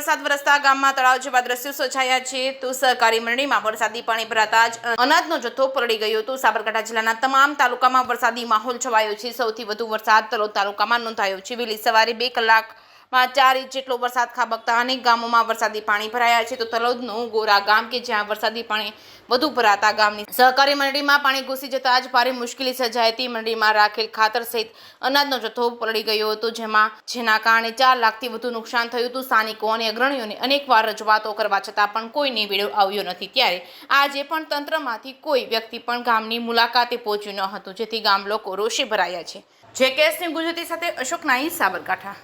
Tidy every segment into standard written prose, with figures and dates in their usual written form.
વરસાદ વરસતા ગામમાં તળાવ જેવા દ્રશ્યો સર્જાયા છે તો સહકારી મંડળીમાં વરસાદી પાણી ભરાતા જ અનાજનો જથ્થો પલળી ગયો હતો। સાબરકાંઠા જિલ્લાના તમામ તાલુકામાં વરસાદી માહોલ છવાયો છે। સૌથી વધુ વરસાદ તલોદ તાલુકામાં નોંધાયો છે। વહેલી સવારે 2 કલાકમાં 4 ઇંચ જેટલો વરસાદ ખાબકતા અનેક ગામોમાં વરસાદી પાણી ભરાયા છે। તો તલોદનું ગોરા ગામ કે જ્યાં વરસાદી પાણી વધુ ભરાતા ગામની સહકારી મંડળીમાં પાણી ઘૂસી જતા જ ભારે મુશ્કેલી સર્જાઈ હતી। મંડળીમાં રાખેલ ખાતર સહિત અનાજનો જથ્થો પલળી ગયો હતો, જેના કારણે 4 લાખથી વધુ નુકસાન થયું હતું। સ્થાનિકો અને અગ્રણીઓને અનેકવાર રજૂઆતો કરવા છતાં પણ કોઈ નિવેડો આવ્યો નથી। ત્યારે આજે પણ તંત્રમાંથી કોઈ વ્યક્તિ પણ ગામની મુલાકાતે પહોંચ્યું ન હતું, જેથી ગામ લોકો રોષે ભરાયા છે। જેકેએસની ગુજરાતી સાથે અશોક નાઈ, સાબરકાંઠા।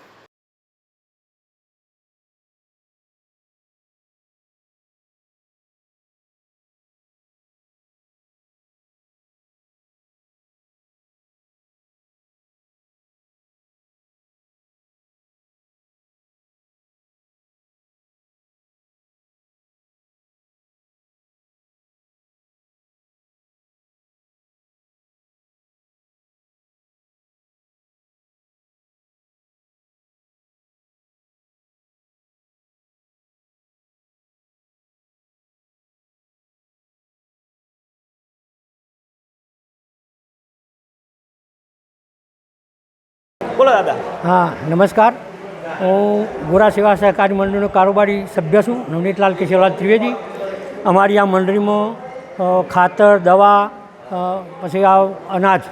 બોલો દાદા। હા, નમસ્કાર। હું ગોરા સેવા સહકારી મંડળનો કારોબારી સભ્ય છું, નવનીતલાલ કેશવલાલ ત્રિવેદી। અમારી આ મંડળીમાં ખાતર, દવા, પછી આ અનાજ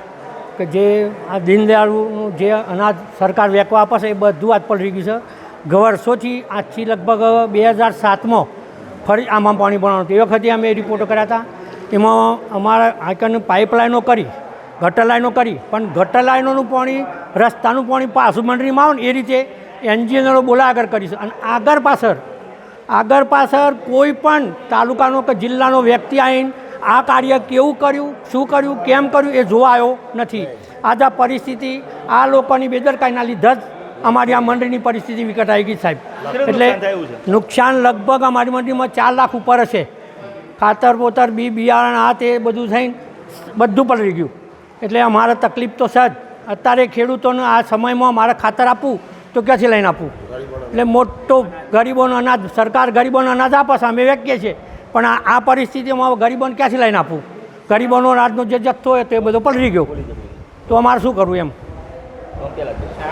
કે જે આ દીનદયાળનું જે અનાજ સરકાર વેચવા આપે છે એ બધું આજ પલળી ગયું છે। વર્ષોથી આજથી લગભગ 2007માં ફરી આમાં પાણી ભરાણું હતું। એ વખતે અમે રિપોર્ટો કર્યા હતા। એમાં અમારા આઈકન પાઇપલાઈનો કરી, ગટર લાઈનો કરી, પણ ગટર લાઈનોનું પાણી, રસ્તાનું પાણી પાછું મંડળીમાં આવે ને એ રીતે એન્જિનિયરો બોલા આગળ કરીશું। અને આગળ પાછળ કોઈ પણ તાલુકાનો કે જિલ્લાનો વ્યક્તિ આવીને આ કાર્ય કેવું કર્યું, શું કર્યું, કેમ કર્યું એ જોવા આવ્યો નથી। આજ આ પરિસ્થિતિ આ લોકોની બેદરકારીના લીધે જ અમારી આ મંડળીની પરિસ્થિતિ વિકટ આવી ગઈ સાહેબ। એટલે નુકસાન લગભગ અમારી મંડળીમાં 4 લાખ ઉપર હશે। ખાતર પોતર બિયારણ આ તે બધું થઈને બધું પલળી ગયું। એટલે અમારે તકલીફ તો છે જ। અત્યારે ખેડૂતોને આ સમયમાં મારે ખાતર આપવું તો ક્યાંથી લઈને આપવું? એટલે મોટો ગરીબોનો અનાજ, સરકાર ગરીબોનો અનાજ આપે છે, અમે વેચીએ છીએ, પણ આ પરિસ્થિતિમાં ગરીબોને ક્યાંથી લઈને આપવું? ગરીબોનો અનાજનો જે જથ્થો હોય તો એ બધો પલળી ગયો, તો અમારે શું કરવું એમ?